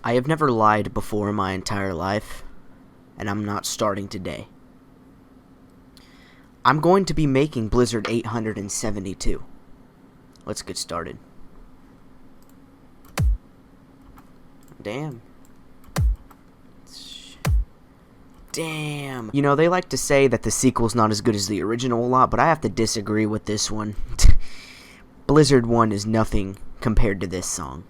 I have never lied before in my entire life, and I'm not starting today. I'm going to be making Blizzard 872. Let's get started. Damn. Damn. You know, they like to say that the sequel's not as good as the original a lot, but I have to disagree with this one. Blizzard 1 is nothing compared to this song.